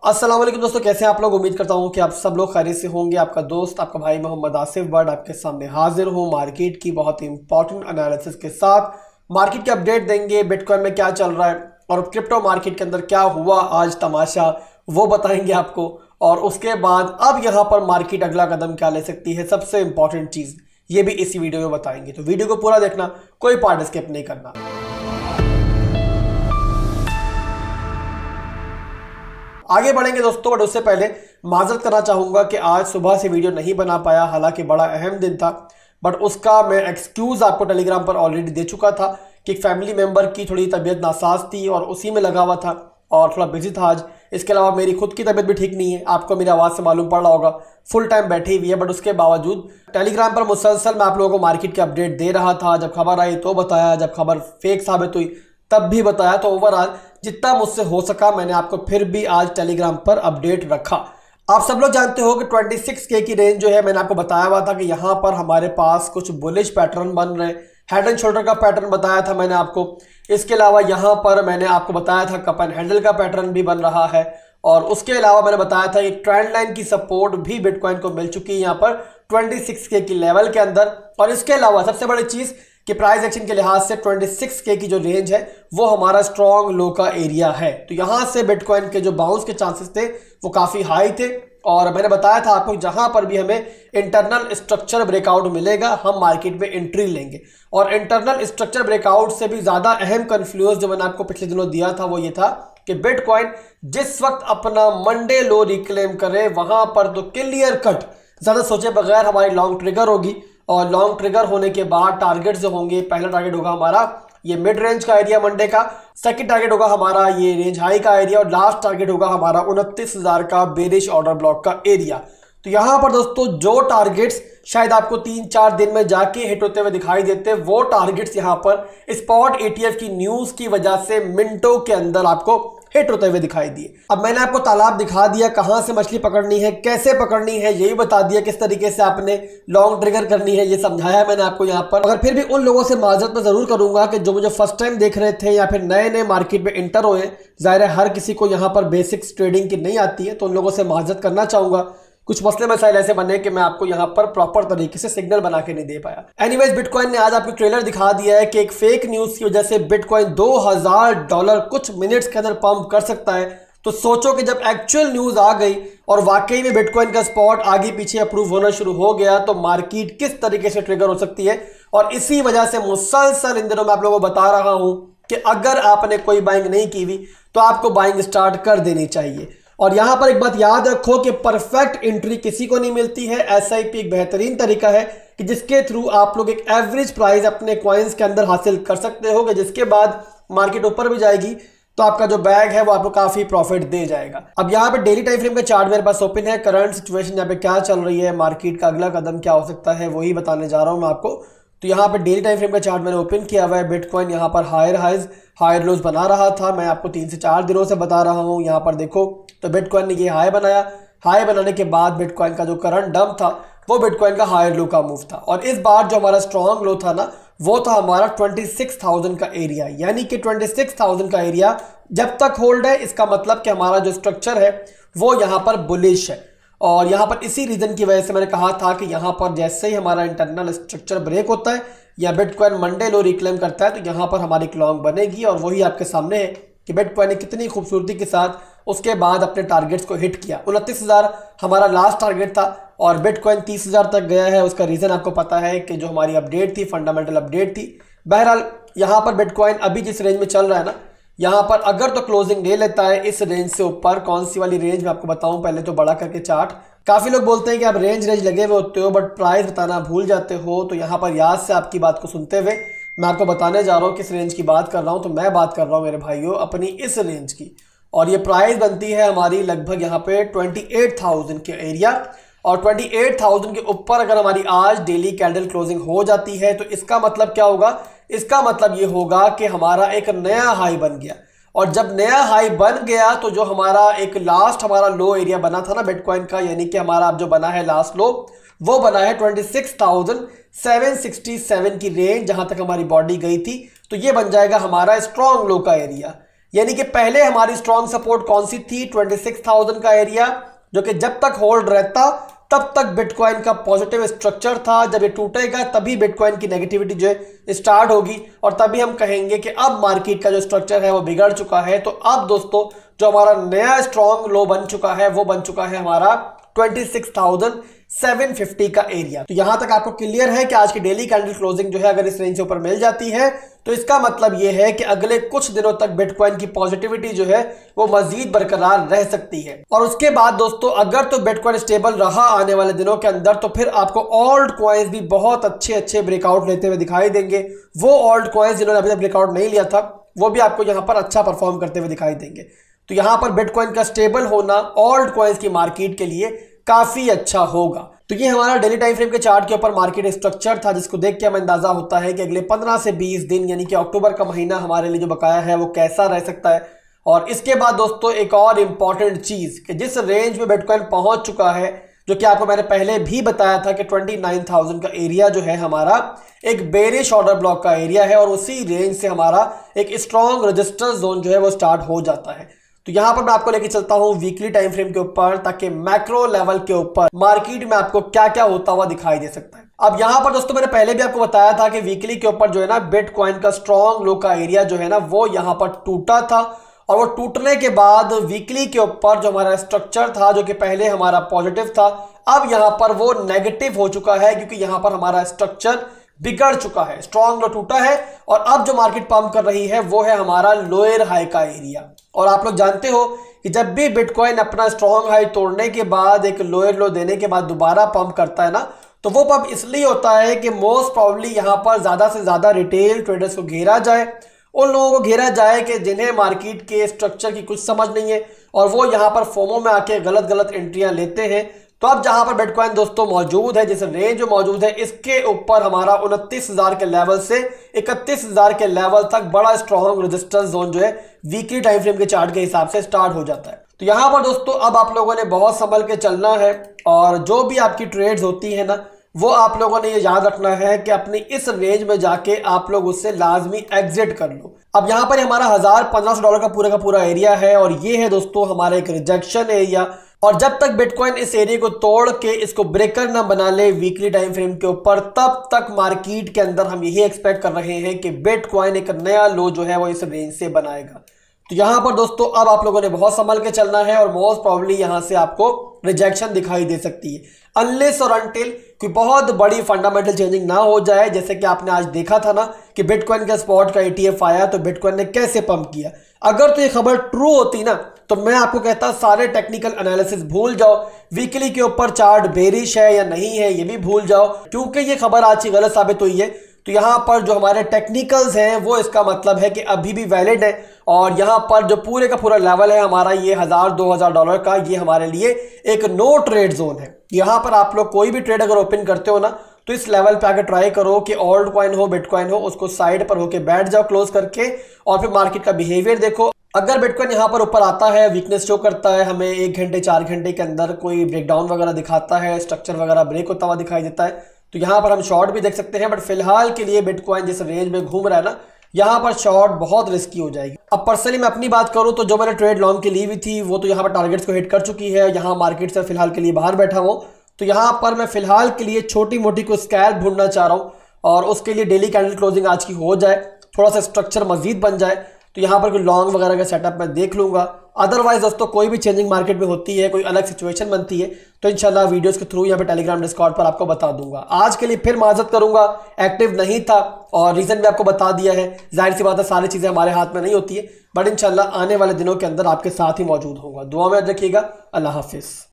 अस्सलाम वालेकुम दोस्तों, कैसे हैं आप लोग। उम्मीद करता हूं कि आप सब लोग खैरियत से होंगे। आपका दोस्त आपका भाई मोहम्मद आसिफ बट आपके सामने हाजिर हूं मार्केट की बहुत ही इंपॉर्टेंट एनालिसिस के साथ। मार्केट की अपडेट देंगे, बिटकॉइन में क्या चल रहा है और क्रिप्टो मार्केट के अंदर क्या हुआ आज तमाशा, वो बताएंगे आपको। और उसके बाद अब यहाँ पर मार्केट अगला कदम क्या ले सकती है, सबसे इंपॉर्टेंट चीज़ ये भी इसी वीडियो में बताएंगे। तो वीडियो को पूरा देखना, कोई पार्ट स्किप नहीं करना। आगे बढ़ेंगे दोस्तों, बट उससे पहले माजरत करना चाहूंगा कि आज सुबह से वीडियो नहीं बना पाया, हालांकि बड़ा अहम दिन था। बट उसका मैं एक्सक्यूज़ आपको टेलीग्राम पर ऑलरेडी दे चुका था कि एक फैमिली मेंबर की थोड़ी तबीयत नासाज थी और उसी में लगा हुआ था और थोड़ा बिजी था आज। इसके अलावा मेरी खुद की तबीयत भी ठीक नहीं है, आपको मेरी आवाज़ से मालूम पड़ रहा होगा, फुल टाइम बैठी हुई है। बट उसके बावजूद टेलीग्राम पर मुसलसल मैं आप लोगों को मार्केट की अपडेट दे रहा था। जब खबर आई तो बताया, जब खबर फेक साबित हुई तब भी बताया। तो ओवरऑल जितना मुझसे हो सका मैंने आपको फिर भी आज टेलीग्राम पर अपडेट रखा। आप सब लोग जानते हो कि 26K की रेंज जो है, मैंने आपको बताया हुआ था कि यहाँ पर हमारे पास कुछ बुलिश पैटर्न बन रहे हैं। हेड एंड शोल्डर का पैटर्न बताया था मैंने आपको। इसके अलावा यहाँ पर मैंने आपको बताया था कप एंड हैंडल का पैटर्न भी बन रहा है। और उसके अलावा मैंने बताया था एक ट्रेंड लाइन की सपोर्ट भी बिटकॉइन को मिल चुकी है यहाँ पर 26K की लेवल के अंदर। और इसके अलावा सबसे बड़ी चीज़ कि प्राइस एक्शन के लिहाज से 26K की जो रेंज है वो हमारा स्ट्रॉन्ग लो का एरिया है। तो यहाँ से बिटकॉइन के जो बाउंस के चांसेस थे वो काफ़ी हाई थे। और मैंने बताया था आपको जहाँ पर भी हमें इंटरनल स्ट्रक्चर ब्रेकआउट मिलेगा हम मार्केट में एंट्री लेंगे। और इंटरनल स्ट्रक्चर ब्रेकआउट से भी ज़्यादा अहम कन्फ्लूज जो मैंने आपको पिछले दिनों दिया था वो ये था कि बिटकॉइन जिस वक्त अपना मंडे लो रिक्लेम करे वहाँ पर तो क्लियर कट ज़्यादा सोचे बगैर हमारी लॉन्ग ट्रिगर होगी। और लॉन्ग ट्रिगर होने के बाद टारगेट जो होंगे, पहला टारगेट होगा हमारा ये मिड रेंज का एरिया मंडे का, सेकंड टारगेट होगा हमारा ये रेंज हाई का एरिया और लास्ट टारगेट होगा हमारा 29,000 का बेरिश ऑर्डर ब्लॉक का एरिया। तो यहाँ पर दोस्तों जो टारगेट्स शायद आपको 3-4 दिन में जाके हिट होते हुए दिखाई देते, वो टारगेट्स यहाँ पर स्पॉट ETF की न्यूज़ की वजह से मिनटों के अंदर आपको हिट होते हुए दिखाई दिए। अब मैंने आपको तालाब दिखा दिया, कहां से मछली पकड़नी है, कैसे पकड़नी है, यही बता दिया, किस तरीके से आपने लॉन्ग ट्रिगर करनी है ये समझाया है मैंने आपको यहाँ पर। मगर फिर भी उन लोगों से माजरत मैं जरूर करूंगा कि जो मुझे फर्स्ट टाइम देख रहे थे या फिर नए नए मार्केट में इंटर हुए। जाहिर है हर किसी को यहाँ पर बेसिक्स ट्रेडिंग की नहीं आती है, तो उन लोगों से माजरत करना चाहूंगा। कुछ मसले मसाइल ऐसे बने कि मैं आपको यहाँ पर प्रॉपर तरीके से सिग्नल बना के नहीं दे पाया। एनीवेज बिटकॉइन ने आज आपको ट्रेलर दिखा दिया है कि एक फेक न्यूज की वजह से बिटकॉइन $2,000 कुछ मिनट्स के अंदर पंप कर सकता है। तो सोचो कि जब एक्चुअल न्यूज आ गई और वाकई में बिटकॉइन का स्पॉट आगे पीछे अप्रूव होना शुरू हो गया तो मार्केट किस तरीके से ट्रिगर हो सकती है। और इसी वजह से मुसलसल इन दिनों मैं आप लोगों को बता रहा हूं कि अगर आपने कोई बाइंग नहीं की हुई तो आपको बाइंग स्टार्ट कर देनी चाहिए। और यहां पर एक बात याद रखो कि परफेक्ट एंट्री किसी को नहीं मिलती है। SIP एक बेहतरीन तरीका है कि जिसके थ्रू आप लोग एक एवरेज प्राइस अपने कॉइन्स के अंदर हासिल कर सकते हो कि जिसके बाद मार्केट ऊपर भी जाएगी तो आपका जो बैग है वो आपको काफी प्रॉफिट दे जाएगा। अब यहाँ पे डेली टाइम फ्रेम का चार्ट मेरे पास ओपन है। करंट सिचुएशन यहाँ पे क्या चल रही है, मार्केट का अगला कदम क्या हो सकता है वही बताने जा रहा हूँ मैं आपको। तो यहाँ पे डेली टाइम फ्रेम का चार्ट मैंने ओपन किया हुआ है। बिटकॉइन यहाँ पर हायर हाइज हायर लोज बना रहा था, मैं आपको 3 से 4 दिनों से बता रहा हूँ। यहाँ पर देखो तो बिटकॉइन ने ये हाई बनाया, हाई बनाने के बाद बिटकॉइन का जो करंट डंप था वो बिटकॉइन का हायर लो का मूव था। और इस बार जो हमारा स्ट्रॉन्ग लो था ना वो था हमारा 26,000 का एरिया। यानी कि 26,000 का एरिया जब तक होल्ड है इसका मतलब कि हमारा जो स्ट्रक्चर है वो यहाँ पर बुलिश है। और यहाँ पर इसी रीजन की वजह से मैंने कहा था कि यहाँ पर जैसे ही हमारा इंटरनल स्ट्रक्चर ब्रेक होता है या बिटकॉइन मंडे लो रिक्लेम करता है तो यहाँ पर हमारी एक लॉन्ग बनेगी। और वही आपके सामने है कि बिटकॉइन ने कितनी खूबसूरती के साथ उसके बाद अपने टारगेट्स को हिट किया। 29,000 हमारा लास्ट टारगेट था और बिटकॉइन 30,000 तक गया है। उसका रीज़न आपको पता है कि जो हमारी अपडेट थी फंडामेंटल अपडेट थी। बहरहाल यहाँ पर बिटकॉइन अभी जिस रेंज में चल रहा है ना, यहाँ पर अगर तो क्लोजिंग ले लेता है इस रेंज से ऊपर, कौन सी वाली रेंज मैं आपको बताऊं पहले तो बड़ा करके चार्ट। काफ़ी लोग बोलते हैं कि आप रेंज लगे हुए होते हो बट प्राइस बताना भूल जाते हो। तो यहाँ पर याद से आपकी बात को सुनते हुए मैं आपको बताने जा रहा हूँ किस रेंज की बात कर रहा हूँ। तो मैं बात कर रहा हूँ मेरे भाइयों अपनी इस रेंज की, और ये प्राइस बनती है हमारी लगभग यहाँ पे 28,000 के एरिया। और 28,000 के ऊपर अगर हमारी आज डेली कैंडल क्लोजिंग हो जाती है तो इसका मतलब क्या होगा, इसका मतलब ये होगा कि हमारा एक नया हाई बन गया। और जब नया हाई बन गया तो जो हमारा एक लास्ट हमारा लो एरिया बना था ना बिटकॉइन का, यानी कि हमारा अब जो बना है लास्ट लो वो बना है 26,767 की रेंज जहां तक हमारी बॉडी गई थी। तो ये बन जाएगा हमारा स्ट्रॉन्ग लो का एरिया। यानी कि पहले हमारी स्ट्रॉन्ग सपोर्ट कौन सी थी, 26,000 का एरिया, जो कि जब तक होल्ड रहता तब तक बिटकॉइन का पॉजिटिव स्ट्रक्चर था। जब ये टूटेगा तभी बिटकॉइन की नेगेटिविटी जो है स्टार्ट होगी और तभी हम कहेंगे कि अब मार्केट का जो स्ट्रक्चर है वो बिगड़ चुका है। तो अब दोस्तों जो हमारा नया स्ट्रॉन्ग लो बन चुका है वो बन चुका है हमारा 26,750 का एरिया। तो यहां तक आपको क्लियर है कि आज की डेली कैंडल क्लोजिंग जो है अगर इस रेंज से ऊपर मिल जाती है तो इसका मतलब यह है कि अगले कुछ दिनों तक बिटकॉइन की पॉजिटिविटी जो है वो मजीद बरकरार रह सकती है। और उसके बाद दोस्तों अगर तो बिटकॉइन स्टेबल रहा आने वाले दिनों के अंदर तो फिर आपको ऑल्ट कॉइन्स भी बहुत अच्छे ब्रेकआउट लेते हुए दिखाई देंगे। वो ऑल्ट कॉइन्स जिन्होंने अभी तक ब्रेकआउट नहीं लिया था वो भी आपको यहाँ पर अच्छा परफॉर्म करते हुए दिखाई देंगे। तो यहाँ पर बिटकॉइन का स्टेबल होना ऑल्ट कॉइन्स की मार्केट के लिए काफी अच्छा होगा। तो ये हमारा डेली टाइम फ्रेम के चार्ट के ऊपर मार्केट स्ट्रक्चर था, जिसको देख के हमें अंदाजा होता है कि अगले 15 से 20 दिन यानी कि अक्टूबर का महीना हमारे लिए जो बकाया है वो कैसा रह सकता है। और इसके बाद दोस्तों एक और इंपॉर्टेंट चीज कि जिस रेंज में बिटकॉइन पहुंच चुका है, जो कि आपको मैंने पहले भी बताया था कि 29,000 का एरिया जो है हमारा एक बेरिश ऑर्डर ब्लॉक का एरिया है और उसी रेंज से हमारा एक स्ट्रॉन्ग रजिस्टर जोन जो है वो स्टार्ट हो जाता है। तो यहां पर मैं आपको लेके चलता हूं वीकली टाइम फ्रेम के ऊपर ताकि मैक्रो लेवल के ऊपर मार्केट में आपको क्या क्या होता हुआ दिखाई दे सकता है। अब यहां पर दोस्तों मैंने पहले भी आपको बताया था कि वीकली के ऊपर जो है ना बिटकॉइन का स्ट्रॉन्ग लो का एरिया जो है ना वो यहां पर टूटा था और वो टूटने के बाद वीकली के ऊपर जो हमारा स्ट्रक्चर था जो कि पहले हमारा पॉजिटिव था अब यहां पर वो नेगेटिव हो चुका है क्योंकि यहां पर हमारा स्ट्रक्चर बिगड़ चुका है। स्ट्रॉन्ग लो टूटा है और अब जो मार्केट पंप कर रही है वो है हमारा लोअर हाई का एरिया। और आप लोग जानते हो कि जब भी बिटकॉइन अपना स्ट्रॉन्ग हाई तोड़ने के बाद एक लोअर लो देने के बाद दोबारा पंप करता है ना तो वो पंप इसलिए होता है कि मोस्ट प्रॉब्ली यहां पर ज्यादा से ज्यादा रिटेल ट्रेडर्स को घेरा जाए, उन लोगों को घेरा जाए कि जिन्हें मार्केट के स्ट्रक्चर की कुछ समझ नहीं है और वो यहां पर फोमो में आके गलत एंट्रियां लेते हैं। तो अब जहां पर बिटकॉइन दोस्तों मौजूद है, जिस रेंज में मौजूद है, इसके ऊपर हमारा 29,000 के लेवल से 31,000 के लेवल तक बड़ा स्ट्रॉन्ग रेजिस्टेंस जोन जो है वीकली टाइम फ्रेम के चार्ट के हिसाब से स्टार्ट हो जाता है। तो यहां पर दोस्तों अब आप लोगों ने बहुत संभल के चलना है और जो भी आपकी ट्रेड्स होती है ना वो आप लोगों ने ये याद रखना है कि अपनी इस रेंज में जाके आप लोग उससे लाजमी एग्जिट कर लो। अब यहाँ पर हमारा $1,500 का पूरा एरिया है और ये है दोस्तों हमारा एक रिजेक्शन एरिया। और जब तक बिटकॉइन इस एरिया को तोड़ के इसको ब्रेकर ना बना ले वीकली टाइम फ्रेम के ऊपर तब तक मार्केट के अंदर हम यही एक्सपेक्ट कर रहे हैं कि बिटकॉइन एक नया लो जो है वो इस रेंज से बनाएगा। तो यहां पर दोस्तों अब आप लोगों ने बहुत संभल के चलना है और मोस्ट प्रॉब्ली यहां से आपको रिजेक्शन दिखाई दे सकती है अनलेस और अनटिल कोई बहुत बड़ी फंडामेंटल चेंजिंग ना हो जाए। जैसे कि आपने आज देखा था ना कि बिटकॉइन का स्पॉट का ETF आया तो बिटकॉइन ने कैसे पंप किया। अगर तो ये खबर ट्रू होती ना तो मैं आपको कहता सारे टेक्निकल एनालिसिस भूल जाओ, वीकली के ऊपर चार्ट बेरिश है या नहीं है ये भी भूल जाओ, क्योंकि ये खबर आज की गलत साबित हुई है। तो यहाँ पर जो हमारे टेक्निकल्स हैं वो इसका मतलब है कि अभी भी वैलिड है और यहाँ पर जो पूरे का पूरा लेवल है हमारा ये $1,000-2,000 का, ये हमारे लिए एक नो ट्रेड जोन है। यहाँ पर आप लोग कोई भी ट्रेड अगर ओपन करते हो ना तो इस लेवल पे आकर ट्राई करो कि ऑल्ट कॉइन हो बिटकॉइन हो उसको साइड पर होके बैठ जाओ क्लोज करके और फिर मार्केट का बिहेवियर देखो। अगर बिटकॉइन यहाँ पर ऊपर आता है, वीकनेस शो करता है, हमें 1 घंटे 4 घंटे के अंदर कोई ब्रेकडाउन वगैरह दिखाता है, स्ट्रक्चर वगैरह ब्रेक होता हुआ दिखाई देता है तो यहाँ पर हम शॉर्ट भी देख सकते हैं। बट फिलहाल के लिए बिटकॉइन जिस रेंज में घूम रहा है ना यहाँ पर शॉर्ट बहुत रिस्की हो जाएगी। अब पर्सनली मैं अपनी बात करूँ तो जो मैंने ट्रेड लॉन्ग की ली हुई थी वो तो यहाँ पर टारगेट्स को हिट कर चुकी है। यहाँ मार्केट से फिलहाल के लिए बाहर बैठा हूँ तो यहाँ पर मैं फिलहाल के लिए छोटी मोटी को स्कैल्प ढूंढना चाह रहा हूँ और उसके लिए डेली कैंडल क्लोजिंग आज की हो जाए, थोड़ा सा स्ट्रक्चर मजीद बन जाए तो यहाँ पर कोई लॉन्ग वगैरह का सेटअप मैं देख लूंगा। अदरवाइज दोस्तों कोई भी चेंजिंग मार्केट में होती है, कोई अलग सिचुएशन बनती है तो इंशाल्लाह वीडियोस के थ्रू यहाँ पे टेलीग्राम डिस्कॉर्ड पर आपको बता दूंगा। आज के लिए फिर माजरत करूंगा, एक्टिव नहीं था और रीजन भी आपको बता दिया है। जाहिर सी बात है सारी चीजें हमारे हाथ में नहीं होती है बट इंशाल्लाह आने वाले दिनों के अंदर आपके साथ ही मौजूद होगा। दुआ में रखिएगा। अल्लाह हाफिज।